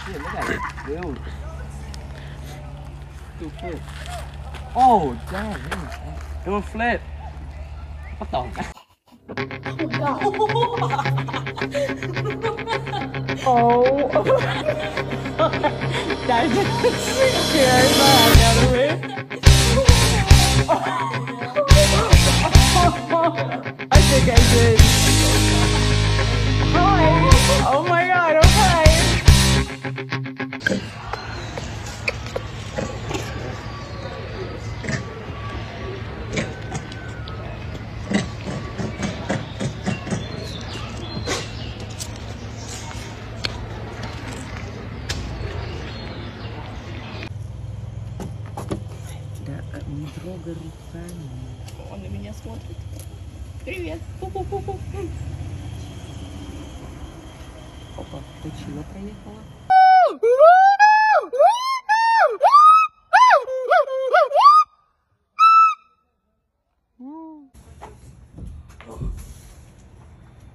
shit, look at it. Dude. Dude, flip. Oh, damn. Do a flip. What the? Oh. That just scared my heck out of me. I think I did. Hi. Oh my god, okay. Не трогай руками. Он на меня смотрит. Привет. Пу-пу-пу-пу. Опа, точила проехала.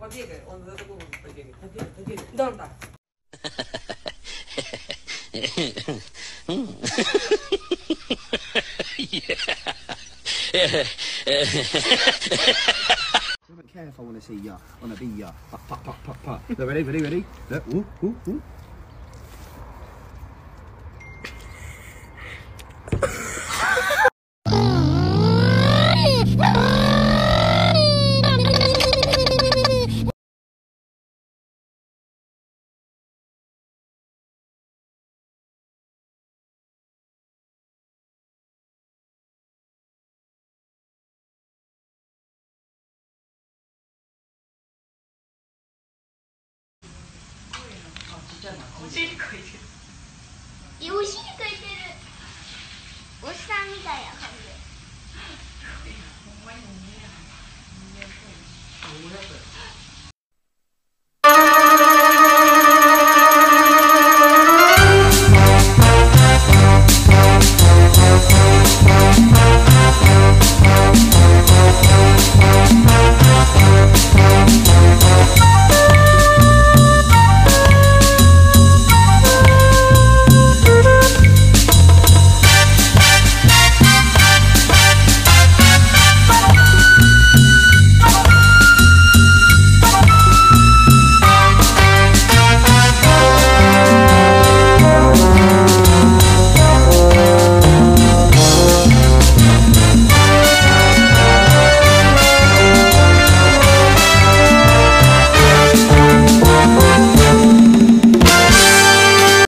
Побегай, он за тобой побегает. Побегай. Да, да. Careful, I want to see ya. I want to be ya. Pop, pop, pop, pop, pop. Look, ready, ready, ready. Look, ooh, ooh, ooh.お尻かいてる。お尻かいてる。おっさんみたいな感じ。ほんまに人間や。人間っぽい。